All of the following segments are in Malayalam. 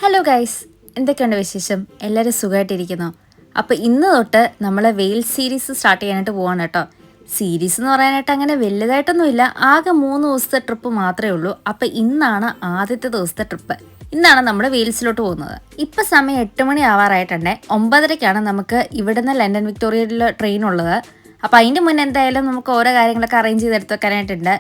ഹലോ ഗൈസ്, എന്തൊക്കെയുണ്ട് വിശേഷം? എല്ലാവരും സുഖമായിട്ടിരിക്കുന്നോ? അപ്പോൾ ഇന്ന് തൊട്ട് നമ്മൾ വെയിൽ സീരീസ് സ്റ്റാർട്ട് ചെയ്യാനായിട്ട് പോവാണ് കേട്ടോ. സീരീസ് എന്ന് പറയാനായിട്ട് അങ്ങനെ വലുതായിട്ടൊന്നുമില്ല, ആകെ 3 ദിവസത്തെ ട്രിപ്പ് മാത്രമേ ഉള്ളൂ. അപ്പോൾ ഇന്നാണ് ആദ്യത്തെ ദിവസത്തെ ട്രിപ്പ്. ഇന്നാണ് നമ്മൾ വെയിൽസിലോട്ട് പോകുന്നത്. ഇപ്പം സമയം 8 മണി ആവാറായിട്ടുണ്ടേ. 9:30ക്കാണ് നമുക്ക് ഇവിടുന്ന് ലണ്ടൻ വിക്ടോറിയയിൽ ട്രെയിൻ ഉള്ളത്. അപ്പോൾ അതിൻ്റെ മുന്നേ എന്തായാലും നമുക്ക് ഓരോ കാര്യങ്ങളൊക്കെ അറേഞ്ച് ചെയ്തെടുത്ത് വെക്കാനായിട്ടുണ്ട്.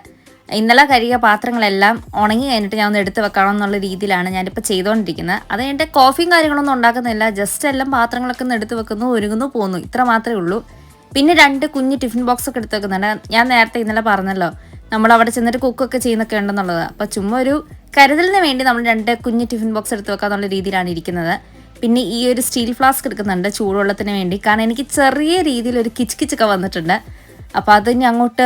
ഇന്നലെ കഴുകിയ പാത്രങ്ങളെല്ലാം ഉണങ്ങി കഴിഞ്ഞിട്ട് ഞാൻ ഒന്ന് എടുത്ത് വെക്കണം എന്നുള്ള രീതിയിലാണ് ഞാനിപ്പോൾ ചെയ്തുകൊണ്ടിരിക്കുന്നത്. അത് കഴിഞ്ഞിട്ട് കോഫിയും കാര്യങ്ങളൊന്നും ഉണ്ടാക്കുന്നില്ല, ജസ്റ്റ് എല്ലാം പാത്രങ്ങളൊക്കെ ഒന്ന് എടുത്ത് വെക്കുന്നു, ഒരുങ്ങുന്നു, പോകുന്നു, ഇത്ര മാത്രമേ ഉള്ളൂ. പിന്നെ 2 കുഞ്ഞ് ടിഫിൻ ബോക്സ് ഒക്കെ എടുത്ത് വെക്കുന്നുണ്ട്. ഞാൻ നേരത്തെ ഇന്നലെ പറഞ്ഞല്ലോ നമ്മൾ അവിടെ ചെന്നിട്ട് കുക്കൊക്കെ ചെയ്യുന്നൊക്കെ ഉണ്ടെന്നുള്ളത്. അപ്പോൾ ചുമ്മാ ഒരു കരുതലിന് വേണ്ടി നമ്മൾ 2 കുഞ്ഞ് ടിഫിൻ ബോക്സ് എടുത്ത് വെക്കാന്നുള്ള രീതിയിലാണ് ഇരിക്കുന്നത്. പിന്നെ ഈ ഒരു സ്റ്റീൽ ഫ്ലാസ്ക് എടുക്കുന്നുണ്ട് ചൂടുവെള്ളത്തിന് വേണ്ടി, കാരണം എനിക്ക് ചെറിയ രീതിയിൽ ഒരു കിച്ചൊക്കെ വന്നിട്ടുണ്ട്. അപ്പോൾ അത് ഇനി അങ്ങോട്ട്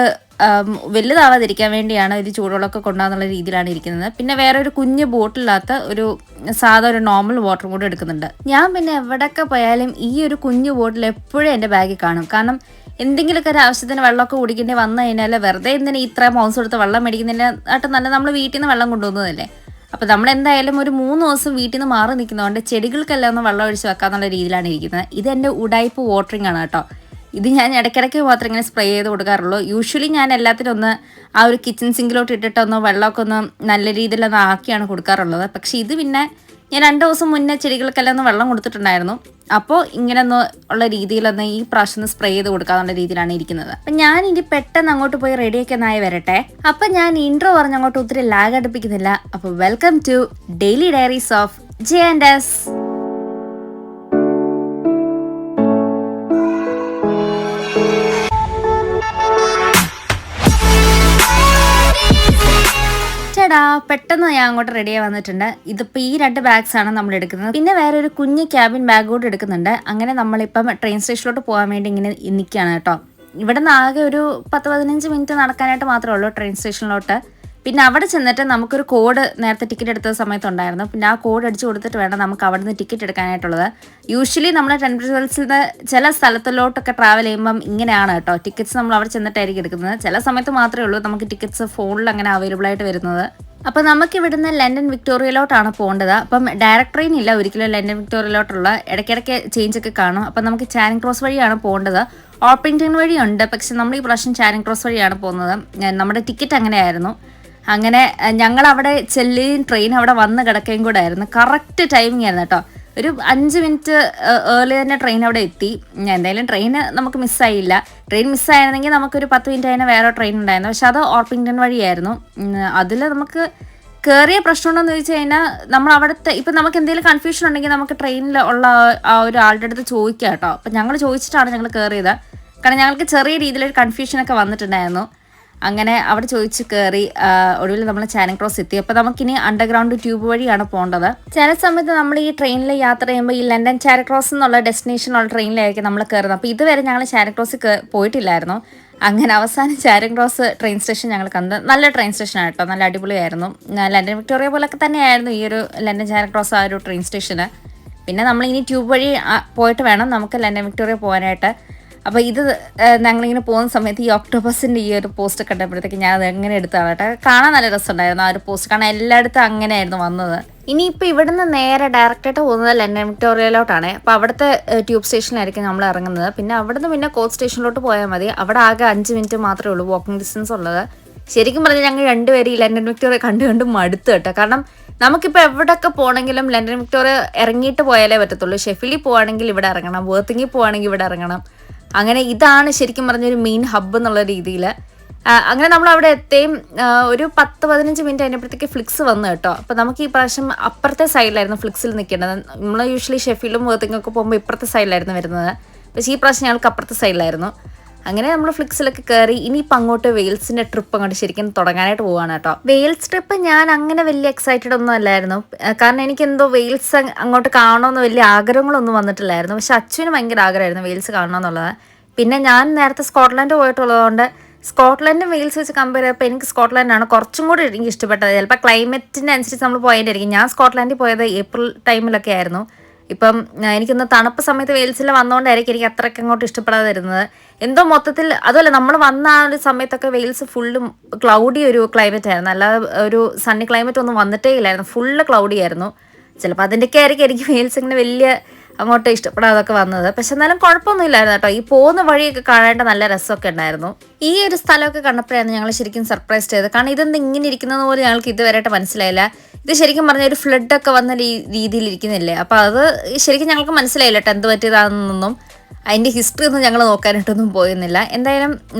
വലുതാവാതിരിക്കാൻ വേണ്ടിയാണ് ഒരു ചൂടുവെള്ളമൊക്കെ കൊണ്ടുപോകുന്നുള്ള രീതിയിലാണ് ഇരിക്കുന്നത്. പിന്നെ വേറെ ഒരു കുഞ്ഞ് ബോട്ടിലകത്ത് ഒരു സാധാ ഒരു നോർമൽ വാട്ടർ കൂടെ എടുക്കുന്നുണ്ട്. ഞാൻ പിന്നെ എവിടെയൊക്കെ പോയാലും ഈ ഒരു കുഞ്ഞു ബോട്ടിൽ എപ്പോഴും എൻ്റെ ബാഗിൽ കാണും. കാരണം എന്തെങ്കിലുമൊക്കെ ഒരു ആവശ്യത്തിന് വെള്ളമൊക്കെ കുടിക്കേണ്ടി വന്നു കഴിഞ്ഞാൽ വെറുതെ എന്തിനാ ഇത്ര മൗസ് കൊടുത്ത് വെള്ളം മേടിക്കുന്നതിനായിട്ട് നല്ല നമ്മൾ വീട്ടിൽ നിന്ന് വെള്ളം കൊണ്ടുപോകുന്നതല്ലേ. അപ്പോൾ നമ്മൾ എന്തായാലും ഒരു 3 ദിവസം വീട്ടിൽ നിന്ന് മാറി നിൽക്കുന്നതുകൊണ്ട് ചെടികൾക്കെല്ലാം ഒന്ന് വെള്ളം ഒഴിച്ച് വെക്കാന്നുള്ള രീതിയിലാണ് ഇരിക്കുന്നത്. ഇത് എൻ്റെ ഉഡായിപ്പ് വാട്ടറിംഗ് ആണ് കേട്ടോ. ഇത് ഞാൻ ഇടയ്ക്കിടയ്ക്ക് മാത്രം ഇങ്ങനെ സ്പ്രേ ചെയ്ത് കൊടുക്കാറുള്ളൂ. യൂഷ്വലി ഞാൻ എല്ലാത്തിനും ഒന്ന് ആ ഒരു കിച്ചൺ സിങ്കിലോട്ട് ഇട്ടിട്ടൊന്ന് വെള്ളമൊക്കെ ഒന്ന് നല്ല രീതിയിലൊന്ന് ആക്കിയാണ് കൊടുക്കാറുള്ളത്. പക്ഷേ ഇത് പിന്നെ ഞാൻ 2 ദിവസം മുന്നേ ചെടികൾക്കെല്ലാം ഒന്ന് വെള്ളം കൊടുത്തിട്ടുണ്ടായിരുന്നു. അപ്പോൾ ഇങ്ങനെ ഒന്ന് ഉള്ള രീതിയിലൊന്ന് ഈ പ്രാവശ്യം ഒന്ന് സ്പ്രേ ചെയ്ത് കൊടുക്കാന്നുള്ള രീതിയിലാണ് ഇരിക്കുന്നത്. അപ്പം ഞാൻ ഇനി പെട്ടെന്ന് അങ്ങോട്ട് പോയി റെഡിയൊക്കെ ഒന്നായി വരട്ടെ. അപ്പം ഞാൻ ഇൻട്രോ പറഞ്ഞ് അങ്ങോട്ട് ഒത്തിരി ലാഗ് അടുപ്പിക്കുന്നില്ല. അപ്പോൾ welcome to daily diaries of J&S. പെട്ടെന്ന് ഞാൻ അങ്ങോട്ട് റെഡിയായി വന്നിട്ടുണ്ട്. ഇതിപ്പോൾ ഈ 2 ബാഗ്സാണ് നമ്മൾ എടുക്കുന്നത്. പിന്നെ വേറെ ഒരു കുഞ്ഞ് ക്യാബിൻ ബാഗ് കൂടെ എടുക്കുന്നുണ്ട്. അങ്ങനെ നമ്മളിപ്പം ട്രെയിൻ സ്റ്റേഷനിലോട്ട് പോകാൻ വേണ്ടി ഇങ്ങനെ നിൽക്കുകയാണ് കേട്ടോ. ഇവിടെ നിന്ന് ആകെ ഒരു 10-15 മിനിറ്റ് നടക്കാനായിട്ട് മാത്രമേ ഉള്ളൂ ട്രെയിൻ സ്റ്റേഷനിലോട്ട്. പിന്നെ അവിടെ ചെന്നിട്ട് നമുക്കൊരു കോഡ് നേരത്തെ ടിക്കറ്റ് എടുത്ത സമയത്തുണ്ടായിരുന്നു. പിന്നെ ആ കോഡ് അടിച്ച് കൊടുത്തിട്ട് വേണം നമുക്ക് അവിടെ നിന്ന് ടിക്കറ്റ് എടുക്കാനായിട്ടുള്ളത്. യൂഷ്വലി നമ്മൾ ടെമ്പറേച്ചറിൽ നിന്ന് ചില സ്ഥലത്തിലോട്ടൊക്കെ ട്രാവൽ ചെയ്യുമ്പം ഇങ്ങനെയാണ് കേട്ടോ. ടിക്കറ്റ്സ് നമ്മൾ അവിടെ ചെന്നിട്ടായിരിക്കും എടുക്കുന്നത്. ചില സമയത്ത് മാത്രമേ ഉള്ളൂ നമുക്ക് ടിക്കറ്റ്സ് ഫോണിൽ അങ്ങനെ അവൈലബിൾ ആയിട്ട് വരുന്നത്. അപ്പോൾ നമുക്ക് ഇവിടുന്ന് ലണ്ടൻ വിക്ടോറിയയിലോട്ടാണ് പോകേണ്ടത്. അപ്പം ഡയറക്റ്റ് ട്രെയിൻ ഇല്ല ഒരിക്കലും ലണ്ടൻ വിക്ടോറിയയിലോട്ടുള്ള, ഇടയ്ക്കിടയ്ക്ക് ചേഞ്ച് ഒക്കെ കാണും. അപ്പം നമുക്ക് ചാനിങ് ക്രോസ് വഴിയാണ് പോകേണ്ടത്. ഓർപ്പിംഗ്ടൺ വഴിയുണ്ട്, പക്ഷെ നമ്മൾ ഈ പ്രാവശ്യം ചാനിങ് ക്രോസ് വഴിയാണ് പോകുന്നത്. നമ്മുടെ ടിക്കറ്റ് അങ്ങനെയായിരുന്നു. അങ്ങനെ ഞങ്ങൾ അവിടെ ചെല്ലുകയും ട്രെയിൻ അവിടെ വന്ന് കിടക്കുകയും കൂടെ ആയിരുന്നു. കറക്റ്റ് ടൈമിംഗ് ആയിരുന്നു കേട്ടോ. ഒരു 5 മിനിറ്റ് ഏർലി തന്നെ ട്രെയിൻ അവിടെ എത്തി. എന്തായാലും ട്രെയിൻ നമുക്ക് മിസ്സായില്ല. ട്രെയിൻ മിസ്സായിരുന്നെങ്കിൽ നമുക്കൊരു 10 മിനിറ്റ് അതിന് വേറെ ട്രെയിൻ ഉണ്ടായിരുന്നു. പക്ഷെ അത് ഓർപ്പിംഗ്ടൺ വഴിയായിരുന്നു. അതിൽ നമുക്ക് കയറിയ പ്രശ്നം ഉണ്ടോയെന്ന് ചോദിച്ചു കഴിഞ്ഞാൽ നമ്മൾ അവിടുത്തെ ഇപ്പം നമുക്ക് എന്തെങ്കിലും കൺഫ്യൂഷൻ ഉണ്ടെങ്കിൽ നമുക്ക് ട്രെയിനിൽ ഉള്ള ആ ഒരു ആളുടെ അടുത്ത് ചോദിക്കാം കേട്ടോ. അപ്പം ഞങ്ങൾ ചോദിച്ചിട്ടാണ് ഞങ്ങൾ കയറിയത്. കാരണം ഞങ്ങൾക്ക് ചെറിയ രീതിയിലൊരു കൺഫ്യൂഷനൊക്കെ വന്നിട്ടുണ്ടായിരുന്നു. അങ്ങനെ അവിടെ ചോദിച്ച് കയറി ഒടുവിൽ നമ്മൾ ചാനിങ് ക്രോസ് എത്തി. അപ്പോൾ നമുക്കിനി അണ്ടർഗ്രൗണ്ട് ട്യൂബ് വഴിയാണ് പോകേണ്ടത്. ചില സമയത്ത് നമ്മൾ ഈ ട്രെയിനിൽ യാത്ര ചെയ്യുമ്പോൾ ഈ ലണ്ടൻ ചാനിങ് ക്രോസ് എന്നുള്ള ഡെസ്റ്റിനേഷനുള്ള ട്രെയിനിലായിരിക്കും നമ്മൾ കയറുന്നത്. അപ്പോൾ ഇതുവരെ ഞങ്ങൾ ചാനിങ് ക്രോസ് പോയിട്ടില്ലായിരുന്നു. അങ്ങനെ അവസാനം ചാനിങ് ക്രോസ് ട്രെയിൻ സ്റ്റേഷൻ ഞങ്ങൾ കണ്ടത്. നല്ല ട്രെയിൻ സ്റ്റേഷനാണ് കേട്ടോ, നല്ല അടിപൊളിയായിരുന്നു. ലണ്ടൻ വിക്ടോറിയ പോലൊക്കെ തന്നെയായിരുന്നു ഈ ഒരു ലണ്ടൻ ചാനിങ് ക്രോസ് ആ ഒരു ട്രെയിൻ സ്റ്റേഷന്. പിന്നെ നമ്മളിനി ട്യൂബ് വഴി പോയിട്ട് വേണം നമുക്ക് ലണ്ടൻ വിക്ടോറിയ പോകാനായിട്ട്. അപ്പോൾ ഇത് ഞങ്ങളിങ്ങനെ പോകുന്ന സമയത്ത് ഈ ഒക്ടോബസിൻ്റെ ഈ ഒരു പോസ്റ്റ് കണ്ടപ്പോഴത്തേക്ക് ഞാൻ അത് എങ്ങനെ എടുത്താണ് കേട്ടോ. കാണാൻ നല്ല രസമുണ്ടായിരുന്നു ആ ഒരു പോസ്റ്റ്, കാരണം എല്ലായിടത്തും അങ്ങനെയായിരുന്നു വന്നത്. ഇനിയിപ്പോൾ ഇവിടുന്ന് നേരെ ഡയറക്റ്റായിട്ട് പോകുന്നത് ലണ്ടൻ വിക്ടോറിയയിലോട്ടാണ്. അപ്പോൾ അവിടുത്തെ ട്യൂബ് സ്റ്റേഷനിലായിരിക്കും നമ്മൾ ഇറങ്ങുന്നത്. പിന്നെ അവിടുന്ന് പിന്നെ കോച്ച് സ്റ്റേഷനിലോട്ട് പോയാൽ മതി. അവിടെ ആകെ 5 മിനിറ്റ് മാത്രമേ ഉള്ളൂ വാക്കിംഗ് ഡിസ്റ്റൻസ് ഉള്ളത്. ശരിക്കും പറഞ്ഞാൽ ഞങ്ങൾ 2 പേര് ഈ ലണ്ടൻ വിക്ടോറിയ കണ്ട് മടുത്തു കേട്ടോ. കാരണം നമുക്കിപ്പോൾ എവിടെയൊക്കെ പോകണമെങ്കിലും ലണ്ടൻ വിക്ടോറിയ ഇറങ്ങിയിട്ട് പോയാലേ പറ്റത്തുള്ളൂ. ഷെഫിലിൽ പോവുകയാണെങ്കിൽ ഇവിടെ ഇറങ്ങണം, വേർത്തിങ്ങിൽ പോവുകയാണെങ്കിൽ ഇവിടെ ഇറങ്ങണം. അങ്ങനെ ഇതാണ് ശരിക്കും പറഞ്ഞൊരു മെയിൻ ഹബ്ബ് എന്നുള്ള രീതിയിൽ. അങ്ങനെ നമ്മൾ അവിടെ എത്തുകയും ഒരു 10-15 മിനിറ്റ് കഴിഞ്ഞപ്പോഴത്തേക്ക് ഫ്ലിക്സ് വന്നു കേട്ടോ. അപ്പോൾ നമുക്ക് ഈ പ്രാവശ്യം അപ്പുറത്തെ സൈഡിലായിരുന്നു ഫ്ലിക്സിൽ നിൽക്കേണ്ടത്. നമ്മൾ യൂഷ്വലി ഷെഫിലും വേർത്തിങ്ങൊക്കെ പോകുമ്പോൾ ഇപ്പുറത്തെ സൈഡിലായിരുന്നു വരുന്നത്. പക്ഷേ ഈ പ്രാവശ്യം ഞങ്ങൾക്ക് അപ്പുറത്തെ സൈഡിലായിരുന്നു. അങ്ങനെ നമ്മൾ ഫ്ലിക്സിലൊക്കെ കയറി ഇനിയിപ്പോൾ അങ്ങോട്ട് വെയിൽസിൻ്റെ ട്രിപ്പ് അങ്ങോട്ട് ശരിക്കും തുടങ്ങാനായിട്ട് പോവാണ് കേട്ടോ. വെയിൽസ് ട്രിപ്പ് ഞാൻ അങ്ങനെ വലിയ എക്സൈറ്റഡ് ഒന്നും അല്ലായിരുന്നു. കാരണം എനിക്കെന്തോ വെയിൽസ് അങ്ങോട്ട് കാണണമെന്ന് വലിയ ആഗ്രഹങ്ങളൊന്നും വന്നിട്ടില്ലായിരുന്നു. പക്ഷെ അച്ഛന് ഭയങ്കര ആഗ്രഹമായിരുന്നു വെയിൽസ് കാണണമെന്നുള്ളത്. പിന്നെ ഞാൻ നേരത്തെ സ്കോട്ട്ലൻഡ് പോയിട്ടുള്ളതുകൊണ്ട് സ്കോട്ട്ലൻഡും വെയിൽസ് വെച്ച് കമ്പയർ ചെയ്തപ്പോൾ എനിക്ക് സ്കോട്ട്ലൻഡാണ് കുറച്ചും കൂടി എനിക്ക് ഇഷ്ടപ്പെട്ടത്. ചിലപ്പോൾ ക്ലൈമറ്റിൻ്റെ അനുസരിച്ച് നമ്മൾ പോയതായിരിക്കും. ഞാൻ സ്കോട്ട്ലൻഡിൽ പോയത് ഏപ്രിൽ ടൈമിലൊക്കെ ആയിരുന്നു. ഇപ്പം എനിക്കൊന്ന് തണുപ്പ് സമയത്ത് വെയിൽസിൽ വന്നുകൊണ്ടായിരിക്കും എനിക്ക് അത്രയ്ക്ക് അങ്ങോട്ട് ഇഷ്ടപ്പെടാതെ വരുന്നത്. എന്തോ മൊത്തത്തിൽ അതുമല്ല, നമ്മൾ വന്ന ആ ഒരു സമയത്തൊക്കെ വെയിൽസ് ഫുള്ളും ക്ലൗഡി ഒരു ക്ലൈമറ്റ് ആയിരുന്നു. അല്ലാതെ ഒരു സണ്ണി ക്ലൈമറ്റ് ഒന്നും വന്നിട്ടേ ഇല്ലായിരുന്നു. ഫുള്ള് ക്ലൗഡി ആയിരുന്നു. ചിലപ്പോൾ അതിൻ്റെയൊക്കെ ആയിരിക്കും എനിക്ക് വെയിൽസ് ഇങ്ങനെ വലിയ അങ്ങോട്ട് ഇഷ്ടപ്പെടാതൊക്കെ വന്നത്. പക്ഷെ എന്നാലും കുഴപ്പമൊന്നുമില്ലായിരുന്നു കേട്ടോ. ഈ പോകുന്ന വഴിയൊക്കെ കാണേണ്ട നല്ല രസമൊക്കെ ഉണ്ടായിരുന്നു. ഈ ഒരു സ്ഥലമൊക്കെ കണ്ടപ്പോഴായിരുന്നു ഞങ്ങൾ ശരിക്കും സർപ്രൈസ് ചെയ്തത്. കാരണം ഇതെന്ത് ഇങ്ങനെ ഇരിക്കുന്നത് പോലെ ഞങ്ങൾക്ക് ഇതുവരെയായിട്ട് മനസ്സിലായില്ല. ഇത് ശരിക്കും പറഞ്ഞാൽ ഒരു ഫ്ലഡൊക്കെ വന്ന രീതിയിൽ ഇരിക്കുന്നില്ലേ. അപ്പോൾ അത് ശരിക്കും ഞങ്ങൾക്ക് മനസ്സിലായില്ല കേട്ടോ എന്ത് പറ്റിയതാണെന്നൊന്നും. അതിൻ്റെ ഹിസ്റ്ററി ഒന്നും ഞങ്ങൾ നോക്കാനായിട്ടൊന്നും പോയിരുന്നില്ല. എന്തായാലും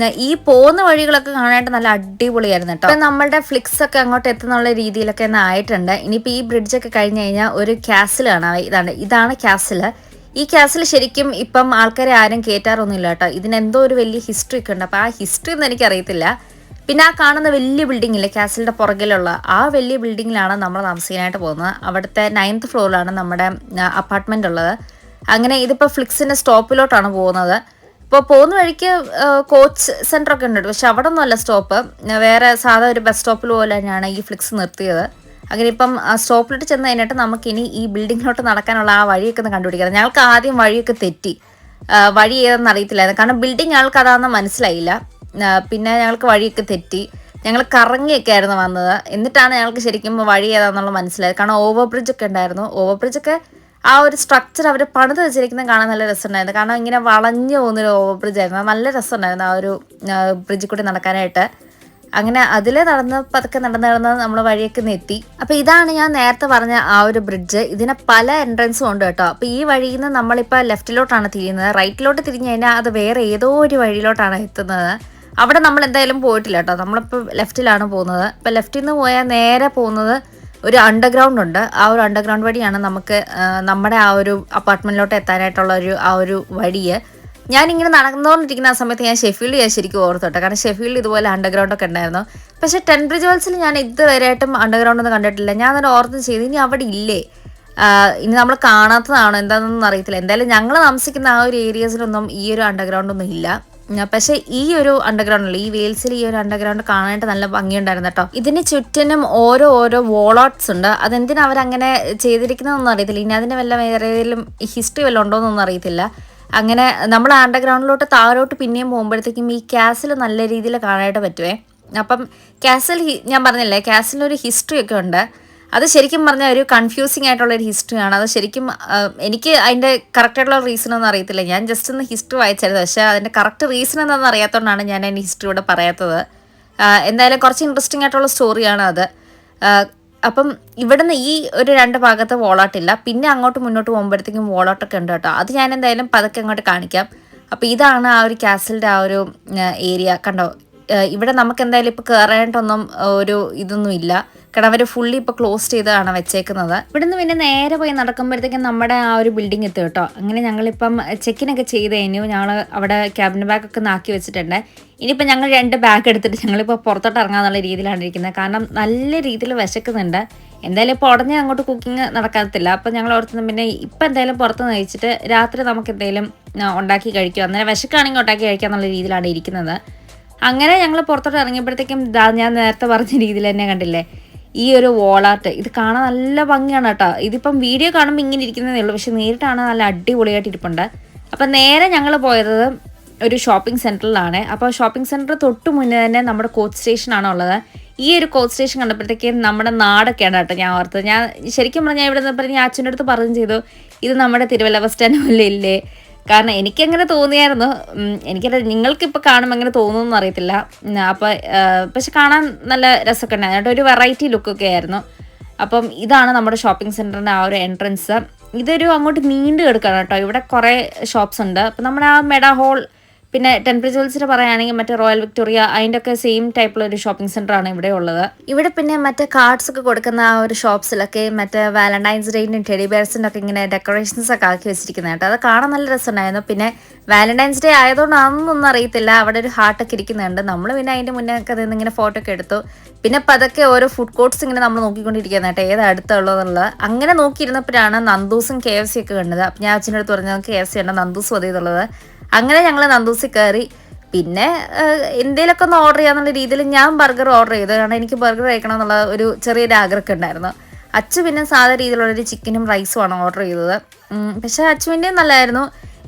ഈ പോകുന്ന വഴികളൊക്കെ കാണാനായിട്ട് നല്ല അടിപൊളിയായിരുന്നു കേട്ടോ. അപ്പം നമ്മളുടെ ഫ്ലിക്സ് ഒക്കെ അങ്ങോട്ട് എത്തുന്നുള്ള രീതിയിലൊക്കെ ഒന്ന് ആയിട്ടുണ്ട്. ഇനിയിപ്പോൾ ഈ ബ്രിഡ്ജൊക്കെ കഴിഞ്ഞ് കഴിഞ്ഞാൽ ഒരു ക്യാസിൽ കാണാം. ഇതാണ് ക്യാസിൽ. ഈ ക്യാസിൽ ശരിക്കും ഇപ്പം ആൾക്കാരെ ആരും കയറ്റാറൊന്നുമില്ല കേട്ടോ. ഇതിനെന്തോ ഒരു വലിയ ഹിസ്റ്ററി ഒക്കെ ഉണ്ട്. അപ്പോൾ ആ ഹിസ്റ്ററി ഒന്നും എനിക്കറിയത്തില്ല. പിന്നെ ആ കാണുന്ന വലിയ ബിൽഡിംഗ് ഇല്ലേ ക്യാസിലിൻ്റെ പുറകിലുള്ള ആ വലിയ ബിൽഡിങ്ങിലാണ് നമ്മൾ താമസിക്കാനായിട്ട് പോകുന്നത്. അവിടുത്തെ 9th ഫ്ലോറിലാണ് നമ്മുടെ അപ്പാർട്ട്മെൻ്റ് ഉള്ളത്. അങ്ങനെ ഇതിപ്പോൾ ഫ്ലിക്സിൻ്റെ സ്റ്റോപ്പിലോട്ടാണ് പോകുന്നത്. ഇപ്പോൾ പോകുന്ന വഴിക്ക് കോച്ച് സെൻ്ററൊക്കെ ഉണ്ട്. പക്ഷെ അവിടെ ഒന്നുമല്ല സ്റ്റോപ്പ്, വേറെ സാധാ ഒരു ബസ് സ്റ്റോപ്പിൽ പോലെ തന്നെയാണ് ഈ ഫ്ലിക്സ് നിർത്തിയത്. അങ്ങനെ ഇപ്പം സ്റ്റോപ്പിലോട്ട് ചെന്ന് കഴിഞ്ഞിട്ട് നമുക്കിനി ഈ ബിൽഡിങ്ങിലോട്ട് നടക്കാനുള്ള ആ വഴിയൊക്കെ ഒന്ന് കണ്ടുപിടിക്കാം. ഞങ്ങൾക്ക് ആദ്യം വഴിയൊക്കെ തെറ്റി, വഴി ഏതെന്ന് അറിയത്തില്ലായിരുന്നു. കാരണം ബിൽഡിംഗ് ഞങ്ങൾക്ക് അതാണെന്ന് മനസ്സിലായില്ല. പിന്നെ ഞങ്ങൾക്ക് വഴിയൊക്കെ തെറ്റി, ഞങ്ങൾ കറങ്ങിയൊക്കെ ആയിരുന്നു വന്നത്. എന്നിട്ടാണ് ഞങ്ങൾക്ക് ശരിക്കും വഴി ഏതാണെന്നുള്ള മനസ്സിലായത്. കാരണം ഓവർ ബ്രിഡ്ജൊക്കെ ഉണ്ടായിരുന്നു. ഓവർ ബ്രിഡ്ജൊക്കെ ആ ഒരു സ്ട്രക്ചർ അവർ പണിത് വെച്ചിരിക്കുന്നത് കാണാൻ നല്ല രസമുണ്ടായിരുന്നു. കാരണം ഇങ്ങനെ വളഞ്ഞു പോകുന്നൊരു ഓവർ ബ്രിഡ്ജ് ആയിരുന്നു. നല്ല രസമുണ്ടായിരുന്നു ആ ഒരു ബ്രിഡ്ജിൽ കൂടി നടക്കാനായിട്ട്. അങ്ങനെ അതിലെ പതുക്കെ നടന്ന് നമ്മൾ വഴിയൊക്കെ എത്തി. അപ്പോൾ ഇതാണ് ഞാൻ നേരത്തെ പറഞ്ഞ ആ ഒരു ബ്രിഡ്ജ്. ഇതിന് പല എൻട്രൻസും ഉണ്ട് കേട്ടോ. അപ്പോൾ ഈ വഴിയിൽ നിന്ന് നമ്മളിപ്പോൾ ലെഫ്റ്റിലോട്ടാണ് തിരിയുന്നത്. റൈറ്റിലോട്ട് തിരിഞ്ഞു കഴിഞ്ഞാൽ അത് വേറെ ഏതോ ഒരു വഴിയിലോട്ടാണ് എത്തുന്നത്. അവിടെ നമ്മൾ എന്തായാലും പോയിട്ടില്ല കേട്ടോ. നമ്മളിപ്പോൾ ലെഫ്റ്റിലാണ് പോകുന്നത്. ഇപ്പോൾ ലെഫ്റ്റിൽ നിന്ന് പോയാൽ നേരെ പോകുന്നത് ഒരു അണ്ടർഗ്രൗണ്ട് ഉണ്ട്. ആ ഒരു അണ്ടർഗ്രൗണ്ട് വഴിയാണ് നമുക്ക് നമ്മുടെ ആ ഒരു അപ്പാർട്ട്മെൻറ്റിലോട്ട് എത്താനായിട്ടുള്ള ആ ഒരു വഴിയെ. ഞാനിങ്ങനെ നടന്നുകൊണ്ടിരിക്കുന്ന ആ സമയത്ത് ഞാൻ ശരിക്കും ഓർത്തോട്ടെ. കാരണം ഷെഫീൽഡ് ഇതുപോലെ അണ്ടർഗ്രൗണ്ടൊക്കെ ഉണ്ടായിരുന്നു. പക്ഷേ ടെൻബ്രിഡ്ജ് വേൾസിൽ ഞാൻ ഇതുവരെയായിട്ടും അണ്ടർഗ്രൗണ്ട് ഒന്നും കണ്ടിട്ടില്ല. ഞാൻ അതിന് ഓർത്ത് ചെയ്ത് ഇനി അവിടെ ഇല്ലേ, ഇനി നമ്മൾ കാണാത്തതാണോ എന്താണെന്നൊന്നും അറിയത്തില്ല. എന്തായാലും ഞങ്ങൾ താമസിക്കുന്ന ആ ഒരു ഏരിയസിലൊന്നും ഈ ഒരു അണ്ടർഗ്രൗണ്ട് ഒന്നും ഇല്ല. പക്ഷേ ഈ ഒരു അണ്ടർഗ്രൗണ്ടിൽ ഈ വെയിൽസിൽ ഈ ഒരു അണ്ടർഗ്രൗണ്ട് കാണാനായിട്ട് നല്ല ഭംഗിയുണ്ടായിരുന്നു കേട്ടോ. ഇതിന് ചുറ്റിനും ഓരോ വോളോട്ട്സ് ഉണ്ട്. അതെന്തിനാ അവരങ്ങനെ ചെയ്തിരിക്കുന്നതെന്നൊന്നും അറിയത്തില്ല. ഇനി അതിന് വേറെ ഏതെങ്കിലും ഹിസ്റ്ററി വല്ലതും ഉണ്ടോയെന്നൊന്നും അറിയത്തില്ല. അങ്ങനെ നമ്മൾ അണ്ടർഗ്രൗണ്ടിലോട്ട് താഴോട്ട് പിന്നെയും പോകുമ്പോഴത്തേക്കും ഈ ക്യാസിൽ നല്ല രീതിയിൽ കാണാനായിട്ട് പറ്റുമേ. അപ്പം ക്യാസിൽ ഞാൻ പറഞ്ഞില്ലേ, ക്യാസിലൊരു ഹിസ്റ്ററി ഒക്കെ ഉണ്ട്. അത് ശരിക്കും പറഞ്ഞാൽ ഒരു കൺഫ്യൂസിങ് ആയിട്ടുള്ളൊരു ഹിസ്റ്ററിയാണ്. അത് ശരിക്കും എനിക്ക് അതിൻ്റെ കറക്റ്റായിട്ടുള്ള റീസൺ ഒന്നും അറിയത്തില്ല. ഞാൻ ജസ്റ്റ് ഒന്ന് ഹിസ്റ്ററി വായിച്ചായിരുന്നു. പക്ഷേ അതിൻ്റെ കറക്റ്റ് റീസൺ എന്താണെന്ന് അറിയാത്തതുകൊണ്ടാണ് ഞാൻ അതിൻ്റെ ഹിസ്റ്ററി ഇവിടെ പറയാത്തത്. എന്തായാലും കുറച്ച് ഇൻട്രസ്റ്റിംഗ് ആയിട്ടുള്ള സ്റ്റോറിയാണ് അത്. അപ്പം ഇവിടുന്ന് ഈ ഒരു 2 ഭാഗത്ത് വോളാട്ടില്ല. പിന്നെ അങ്ങോട്ട് മുന്നോട്ട് പോകുമ്പോഴത്തേക്കും വോളാട്ടൊക്കെ ഉണ്ട് കേട്ടോ. അത് ഞാൻ എന്തായാലും പതുക്കെ അങ്ങോട്ട് കാണിക്കാം. അപ്പോൾ ഇതാണ് ആ ഒരു കാസിലിൻ്റെ ആ ഒരു ഏരിയ കണ്ടോ. ഇവിടെ നമുക്ക് എന്തായാലും ഇപ്പോൾ കയറാനായിട്ടൊന്നും ഒരു ഇതൊന്നും ഇല്ല. കാരണം അവർ ഫുള്ളി ഇപ്പോൾ ക്ലോസ് ചെയ്താണ് വെച്ചേക്കുന്നത്. ഇവിടുന്ന് പിന്നെ നേരെ പോയി നടക്കുമ്പോഴത്തേക്കും നമ്മുടെ ആ ഒരു ബിൽഡിംഗ് എത്തും കേട്ടോ. അങ്ങനെ ഞങ്ങളിപ്പം ചെക്കിനൊക്കെ ചെയ്ത് കഴിഞ്ഞു. ഞങ്ങൾ അവിടെ ക്യാബിൻ ബാഗൊക്കെ നാക്കി വെച്ചിട്ടുണ്ട്. ഇനിയിപ്പോൾ ഞങ്ങൾ 2 ബാഗ് എടുത്തിട്ട് ഞങ്ങളിപ്പോൾ പുറത്തോട്ട് ഇറങ്ങാന്നുള്ള രീതിയിലാണ് ഇരിക്കുന്നത്. കാരണം നല്ല രീതിയിൽ വിശക്കുന്നുണ്ട്. എന്തായാലും ഇപ്പോൾ ഉടനെ അങ്ങോട്ട് കുക്കിംഗ് നടക്കത്തില്ല. അപ്പോൾ ഞങ്ങൾ ഓർത്തുനിന്ന് പിന്നെ ഇപ്പം എന്തായാലും പുറത്ത് നയിച്ചിട്ട് രാത്രി നമുക്ക് എന്തെങ്കിലും ഉണ്ടാക്കി കഴിക്കുക, അന്നേരം വിശക്കാണെങ്കിൽ ഉണ്ടാക്കി കഴിക്കുക എന്നുള്ള രീതിയിലാണ് ഇരിക്കുന്നത്. അങ്ങനെ ഞങ്ങൾ പുറത്തോട്ട് ഇറങ്ങിയപ്പോഴത്തേക്കും ഞാൻ നേരത്തെ പറഞ്ഞ രീതിയിൽ തന്നെ കണ്ടില്ലേ ഈ ഒരു വോളാർട്ട്. ഇത് കാണാൻ നല്ല ഭംഗിയാണ് കേട്ടോ. ഇതിപ്പം വീഡിയോ കാണുമ്പോൾ ഇങ്ങനെ ഇരിക്കുന്നതേ ഉള്ളൂ, പക്ഷെ നേരിട്ടാണ് നല്ല അടിപൊളിയായിട്ട് ഇരിപ്പുണ്ട്. അപ്പം നേരെ ഞങ്ങൾ പോയത് ഒരു ഷോപ്പിംഗ് സെൻറ്ററിലാണ്. അപ്പോൾ ഷോപ്പിംഗ് സെൻറ്റർ തൊട്ട് മുന്നേ തന്നെ നമ്മുടെ കോച്ച് സ്റ്റേഷനാണ് ഉള്ളത്. ഈ ഒരു കോച്ച് സ്റ്റേഷൻ കണ്ടപ്പോഴത്തേക്കും നമ്മുടെ നാടൊക്കെയാണ് കേട്ടോ ഞാൻ ഓർത്തത്. ഞാൻ ശരിക്കും പറഞ്ഞാൽ ഇവിടെ നിന്ന് പറഞ്ഞ് അച്ഛൻ്റെ അടുത്ത് പറഞ്ഞു ചെയ്തു, ഇത് നമ്മുടെ തിരുവല്ല ബസ് സ്റ്റാൻഡ് പോലെ ഇല്ലേ. കാരണം എനിക്കങ്ങനെ തോന്നിയായിരുന്നു. എനിക്കത് നിങ്ങൾക്കിപ്പോൾ കാണുമ്പോൾ എങ്ങനെ തോന്നുമെന്ന് അറിയത്തില്ല. അപ്പോൾ പക്ഷെ കാണാൻ നല്ല രസമൊക്കെ ഉണ്ടായിരുന്നു. ഒരു വെറൈറ്റി ലുക്കൊക്കെ ആയിരുന്നു. അപ്പം ഇതാണ് നമ്മുടെ ഷോപ്പിംഗ് സെൻറ്ററിൻ്റെ ആ ഒരു എൻട്രൻസ്. ഇതൊരു അങ്ങോട്ട് നീണ്ടു കിടക്കുകയാണ് കേട്ടോ. ഇവിടെ കുറേ ഷോപ്സ് ഉണ്ട്. അപ്പം നമ്മുടെ ആ മെഡാ ഹോൾ, പിന്നെ ടെൻബ്രിഡ്ജ് വേൾസിൽ പറയുകയാണെങ്കിൽ മറ്റേ റോയൽ വിക്ടോറിയ, അതിൻ്റെ ഒക്കെ സെയിം ടൈപ്പുള്ള ഒരു ഷോപ്പിംഗ് സെൻ്ററാണ് ഇവിടെ ഉള്ളത്. ഇവിടെ പിന്നെ മറ്റേ കാർഡ്സ് ഒക്കെ കൊടുക്കുന്ന ആ ഒരു ഷോപ്സിലൊക്കെ മറ്റേ വാലന്റൈൻസ് ഡേയിൻ്റെയും ടെഡി ബെയർസിൻ്റെ ഒക്കെ ഇങ്ങനെ ഡെക്കറേഷൻസ് ഒക്കെ ആക്കി വെച്ചിരിക്കുന്നത് കേട്ടോ. അത് കാണാൻ നല്ല രസമുണ്ടായിരുന്നു. പിന്നെ വാലന്റൈൻസ് ഡേ ആയതുകൊണ്ടാണെന്നൊന്നും അറിയത്തില്ല, അവിടെ ഒരു ഹാർട്ടൊക്കെ ഇരിക്കുന്നുണ്ട്. നമ്മൾ പിന്നെ അതിൻ്റെ മുന്നേ ഒക്കെ നിന്ന് ഇങ്ങനെ ഫോട്ടോ ഒക്കെ എടുത്തു. പിന്നെ പതൊക്കെ ഓരോ ഫുഡ് കോർട്ട്സ് ഇങ്ങനെ നമ്മൾ നോക്കിക്കൊണ്ടിരിക്കുന്നത് കേട്ടോ, ഏത് അടുത്തുള്ളതെന്നുള്ളത്. അങ്ങനെ നോക്കിയിരുന്നപ്പോഴാണ് നന്ദൂസും KFC ഒക്കെ കണ്ടത്. അപ്പം ഞാൻ അച്ഛൻ്റെ അടുത്ത് പറഞ്ഞത് KFC ഉണ്ട്, നന്ദൂസും അതേതുള്ളത്. അങ്ങനെ ഞങ്ങൾ നന്ദൂസിൽ കയറി. പിന്നെ എന്തെങ്കിലുമൊക്കെ ഒന്ന് ഓർഡർ ചെയ്യാന്നുള്ള രീതിയിൽ ഞാൻ ബർഗർ ഓർഡർ ചെയ്തു. കാരണം എനിക്ക് ബർഗർ കഴിക്കണം എന്നുള്ള ഒരു ചെറിയൊരു ആഗ്രഹമൊക്കെ ഉണ്ടായിരുന്നു. അച്ചു പിന്നെ സാധാ രീതിയിലുള്ളൊരു ചിക്കനും റൈസുമാണ് ഓർഡർ ചെയ്തത്. പക്ഷേ അച്ചുവിൻ്റെയും നല്ലതായിരുന്നു,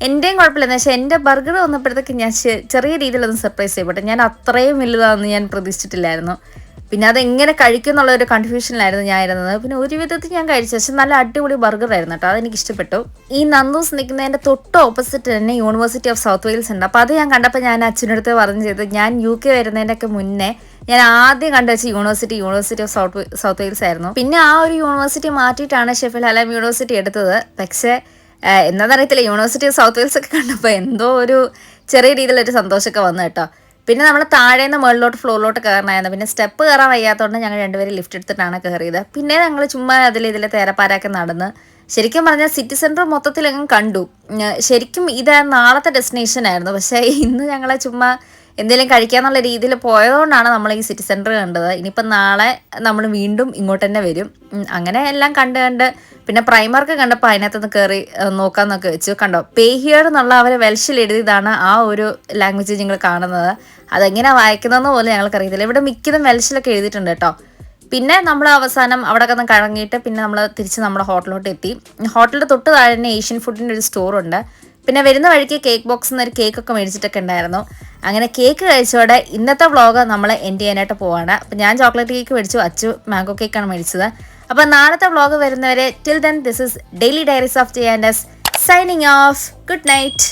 എൻ്റെയും കുഴപ്പമില്ല. പക്ഷേ എൻ്റെ ബർഗർ വന്നപ്പോഴത്തേക്ക് ഞാൻ ചെറിയ രീതിയിലൊന്ന് സർപ്രൈസ് ചെയ്യപ്പെട്ടു. ഞാൻ അത്രയും വലുതാണെന്ന് ഞാൻ പ്രതീക്ഷിച്ചിട്ടില്ലായിരുന്നു. പിന്നെ അതെങ്ങനെ കഴിക്കും എന്നുള്ളൊരു കൺഫ്യൂഷനിലായിരുന്നു ഞാൻ ഇരുന്നത്. പിന്നെ ഒരു വിധത്തിൽ ഞാൻ കഴിച്ചു, പക്ഷെ നല്ല അടിപൊളി ബർഗർ ആയിരുന്നു കേട്ടോ, അതെനിക്ക് ഇഷ്ടപ്പെട്ടു. ഈ നന്ദൂസ് നിൽക്കുന്നതിൻ്റെ തൊട്ട് ഓപ്പോസിറ്റ് തന്നെ യൂണിവേഴ്സിറ്റി ഓഫ് സൗത്ത് വെയിൽസ് ഉണ്ട്. അപ്പോൾ അത് ഞാൻ കണ്ടപ്പോൾ ഞാൻ അച്ഛനടുത്ത് പറഞ്ഞു ചെയ്തു, ഞാൻ UK വരുന്നതിൻ്റെയൊക്കെ മുന്നേ ഞാൻ ആദ്യം കണ്ടു വെച്ച യൂണിവേഴ്സിറ്റി ഓഫ് സൗത്ത് വെയിൽസ് ആയിരുന്നു. പിന്നെ ആ ഒരു യൂണിവേഴ്സിറ്റി മാറ്റിയിട്ടാണ് ഷെഫീൽഡ് ഹലാം യൂണിവേഴ്സിറ്റി എടുത്തത്. പക്ഷേ എന്താണെന്നറിയത്തില്ല, യൂണിവേഴ്സിറ്റി ഓഫ് സൗത്ത് വെയിൽസ് ഒക്കെ കണ്ടപ്പോൾ എന്തോ ഒരു ചെറിയ രീതിയിലൊരു സന്തോഷമൊക്കെ വന്നു കേട്ടോ. പിന്നെ നമ്മൾ താഴേന്ന് മുകളിലോട്ട് ഫ്ലോറിലോട്ട് കയറണമായിരുന്നു. പിന്നെ സ്റ്റെപ്പ് കയറാൻ വയ്യാത്തതുകൊണ്ട് ഞങ്ങൾ രണ്ടുപേരും ലിഫ്റ്റ് എടുത്തിട്ടാണ് കയറിയത്. പിന്നെ ഞങ്ങൾ ചുമ്മാ ഇതിലെ തേരപ്പാരൊക്കെ നടന്ന് ശരിക്കും പറഞ്ഞാൽ സിറ്റി സെൻറ്റർ മൊത്തത്തിലങ്ങ് കണ്ടു. ശരിക്കും ഇത് നാളത്തെ ഡെസ്റ്റിനേഷൻ ആയിരുന്നു, പക്ഷേ ഇന്ന് ഞങ്ങൾ ചുമ്മാ എന്തെങ്കിലും കഴിക്കാന്നുള്ള രീതിയിൽ പോയതുകൊണ്ടാണ് നമ്മൾ ഈ സിറ്റി സെൻറ്റർ കണ്ടത്. ഇനിയിപ്പം നാളെ നമ്മൾ വീണ്ടും ഇങ്ങോട്ട് തന്നെ വരും. അങ്ങനെ എല്ലാം കണ്ട് പിന്നെ പ്രൈമർക്ക് കണ്ടപ്പോൾ അതിനകത്തുനിന്ന് കയറി നോക്കാമെന്നൊക്കെ വെച്ചു. കണ്ടോ, പേ ഹിയർ എന്നുള്ള അവർ വെൽഷിൽ എഴുതിയതാണ് ആ ഒരു ലാംഗ്വേജ് നിങ്ങൾ കാണുന്നത്. അതെങ്ങനെയാണ് വായിക്കുന്നതെന്ന് പോലും ഞങ്ങൾക്കറിയത്തില്ല. ഇവിടെ മിക്കതും വെൽഷിലൊക്കെ എഴുതിയിട്ടുണ്ട് കേട്ടോ. പിന്നെ നമ്മൾ അവസാനം അവിടെ ഒക്കെ കറങ്ങിയിട്ട് പിന്നെ നമ്മൾ തിരിച്ച് നമ്മുടെ ഹോട്ടലിലോട്ട് എത്തി. ഹോട്ടലിൻ്റെ തൊട്ട് താഴെ തന്നെ ഏഷ്യൻ ഫുഡിൻ്റെ ഒരു സ്റ്റോറുണ്ട്. പിന്നെ വരുന്ന വഴിക്ക് കേക്ക് ബോക്സിൽ നിന്ന് ഒരു കേക്കൊക്കെ മേടിച്ചിട്ടൊക്കെ ഉണ്ടായിരുന്നു. അങ്ങനെ കേക്ക് കഴിച്ചോടെ ഇന്നത്തെ വ്ളോഗ് നമ്മൾ എൻഡ് ചെയ്യാനായിട്ട് പോവാണ്. അപ്പം ഞാൻ ചോക്ലേറ്റ് കേക്ക് മേടിച്ചു, അച്ചു മാംഗോ കേക്കാണ് മേടിച്ചത്. അപ്പം നാളത്തെ വ്ളോഗ് വരുന്നവരെ till then this is daily diaries of J and S signing off. Good night.